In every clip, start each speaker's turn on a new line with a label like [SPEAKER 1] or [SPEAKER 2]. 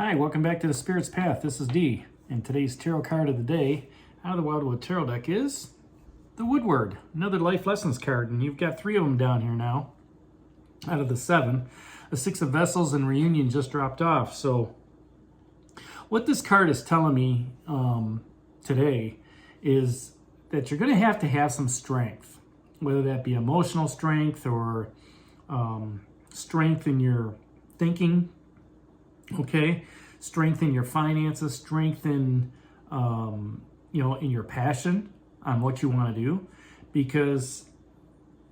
[SPEAKER 1] Hi, welcome back to the Spirit's Path. This is Dee, and today's tarot card of the day out of the Wildwood Tarot deck is the Woodward, another life lessons card, and you've got 3 of them down here now out of the 7. The 6 of Vessels and Reunion just dropped off. So what this card is telling me today is that you're going to have some strength, whether that be emotional strength or strength in your thinking. Okay, strength in your finances, strength in, in your passion on what you want to do, because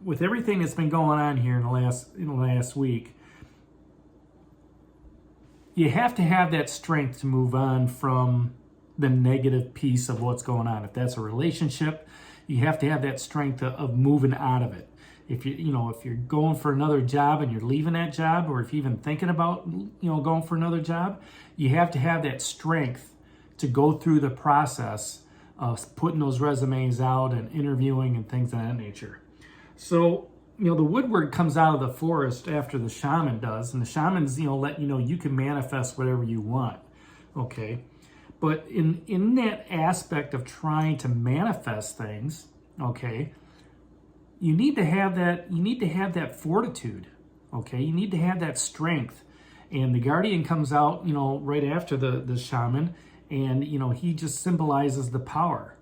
[SPEAKER 1] with everything that's been going on here in the last week, you have to have that strength to move on from the negative piece of what's going on. If that's a relationship, you have to have that strength of moving out of it. If if you're going for another job and you're leaving that job, or if you're even thinking about, going for another job, you have to have that strength to go through the process of putting those resumes out and interviewing and things of that nature. So, the Woodward comes out of the forest after the Shaman does, and the Shaman's, let you know you can manifest whatever you want, okay? But in that aspect of trying to manifest things, okay, you need to have that fortitude, okay? You need to have that strength. And the Guardian comes out, right after the Shaman, and, he just symbolizes the power.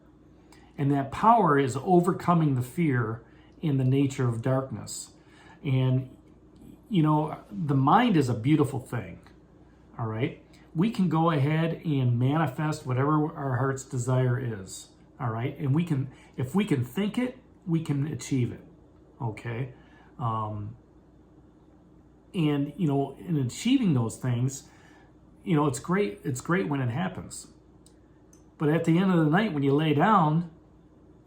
[SPEAKER 1] And that power is overcoming the fear in the nature of darkness. And, the mind is a beautiful thing, all right? We can go ahead and manifest whatever our heart's desire is, all right? And if we can think it, we can achieve it, okay? And, in achieving those things, it's great. It's great when it happens. But at the end of the night, when you lay down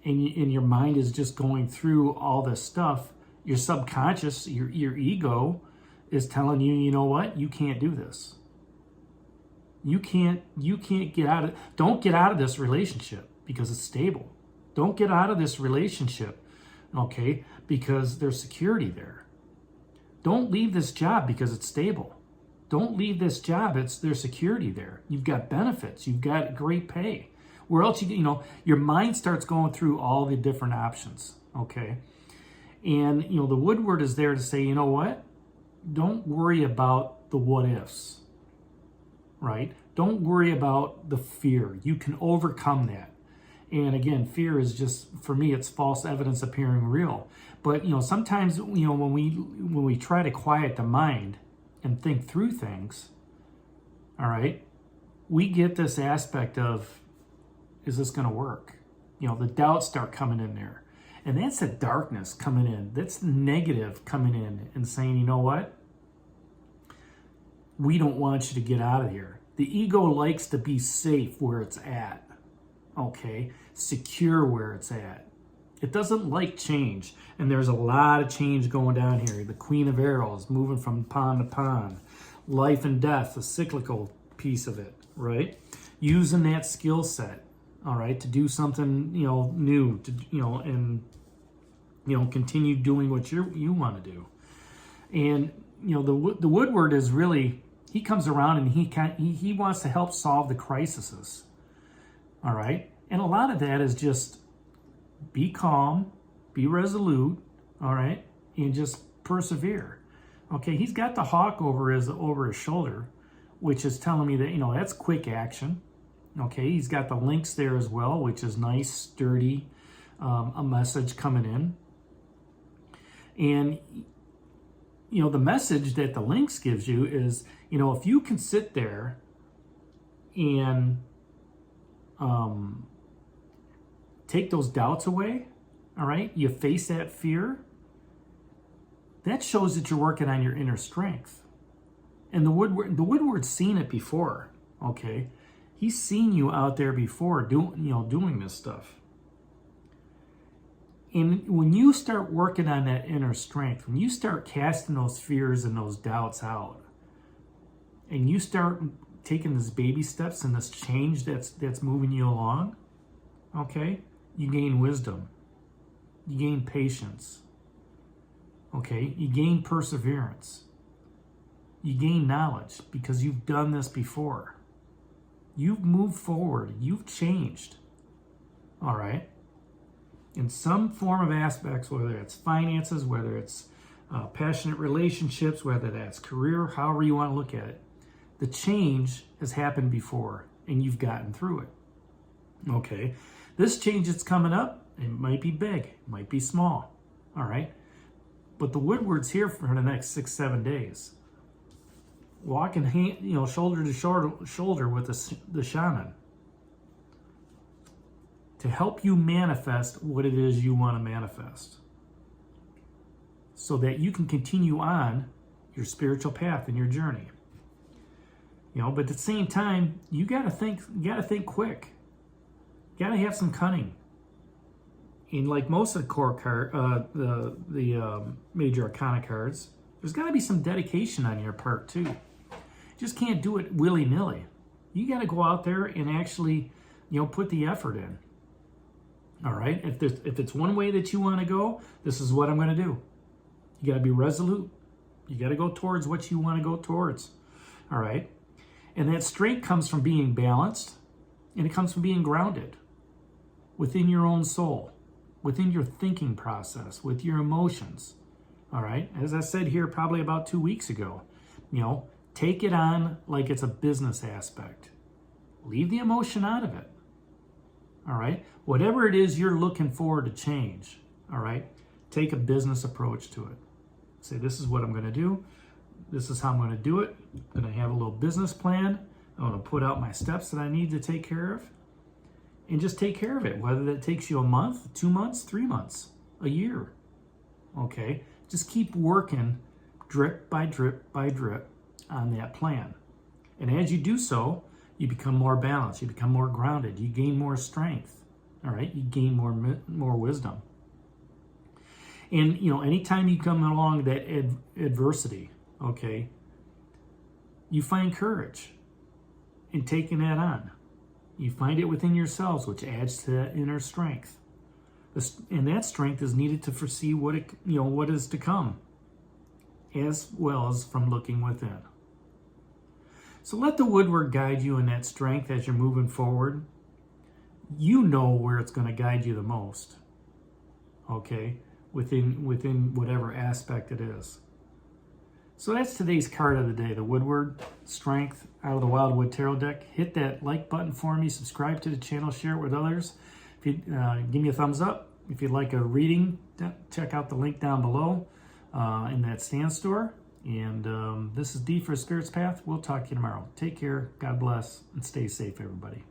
[SPEAKER 1] and your mind is just going through all this stuff, your subconscious, your ego is telling you, you know what? You can't do this. You can't get out of, don't get out of this relationship because it's stable. Don't get out of this relationship, okay, because there's security there. Don't leave this job because it's stable. Don't leave this job, there's security there. You've got benefits, you've got great pay. Where else your mind starts going through all the different options, okay? And, the Woodward is there to say, you know what? Don't worry about the what ifs, right? Don't worry about the fear. You can overcome that. And again, fear is just, for me, it's false evidence appearing real. But, sometimes, when we try to quiet the mind and think through things, all right, we get this aspect of, is this going to work? The doubts start coming in there. And that's the darkness coming in. That's negative coming in and saying, you know what? We don't want you to get out of here. The ego likes to be safe where it's at. Okay, secure where it's at. It doesn't like change, and there's a lot of change going down here. The Queen of Arrows moving from pawn to pawn, life and death, the cyclical piece of it, right? Using that skill set, all right, to do something new, to and continue doing what you want to do. And the Woodward is really, he comes around and he wants to help solve the crises. All right. And a lot of that is just be calm, be resolute, all right, and just persevere. Okay, he's got the hawk over his shoulder, which is telling me that, that's quick action. Okay, he's got the links there as well, which is nice, sturdy, a message coming in. And, the message that the links gives you is, if you can sit there and take those doubts away, all right? You face that fear. That shows that you're working on your inner strength. And the Woodward's seen it before, okay? He's seen you out there before doing this stuff. And when you start working on that inner strength, when you start casting those fears and those doubts out, and you start taking these baby steps and this change that's moving you along, okay, you gain wisdom, you gain patience, okay, you gain perseverance, You gain knowledge because you've done this before. You've moved forward. You've changed. All right? In some form of aspects, whether it's finances, whether it's passionate relationships, whether that's career, however you want to look at it, the change has happened before and you've gotten through it. Okay? This change that's coming up, it might be big, it might be small. All right? But the Woodward's here for the next 6-7 days. Walking hand, shoulder to shoulder with the shaman to help you manifest what it is you want to manifest, so that you can continue on your spiritual path and your journey. But at the same time, you got to think quick. You got to have some cunning. And like most of the core card, the major arcana cards, there's got to be some dedication on your part too. You just can't do it willy-nilly. You got to go out there and actually, put the effort in. All right? If it's one way that you want to go, this is what I'm going to do. You got to be resolute. You got to go towards what you want to go towards. All right? And that strength comes from being balanced, and it comes from being grounded within your own soul, within your thinking process, with your emotions. All right? As I said here probably about 2 weeks ago, take it on like it's a business aspect. Leave the emotion out of it. All right? Whatever it is you're looking forward to change, all right? Take a business approach to it. Say, this is what I'm going to do. This is how I'm going to do it. I'm going to have a little business plan. I'm going to put out my steps that I need to take care of. And just take care of it, whether that takes you a month, 2 months, 3 months, a year. Okay? Just keep working drip by drip by drip on that plan. And as you do so, you become more balanced. You become more grounded. You gain more strength. All right? You gain more wisdom. And, anytime you come along that adversity, okay, you find courage in taking that on. You find it within yourselves, which adds to that inner strength. And that strength is needed to foresee what is to come, as well as from looking within. So let the Woodward guide you in that strength as you're moving forward. You know where it's going to guide you the most, okay, within whatever aspect it is. So that's today's card of the day, the Woodward Strength out of the Wildwood Tarot deck. Hit that like button for me, subscribe to the channel, share it with others. If you give me a thumbs up. If you'd like a reading, check out the link down below in that stand store. And this is D for Spirit's Path. We'll talk to you tomorrow. Take care, God bless, and stay safe, everybody.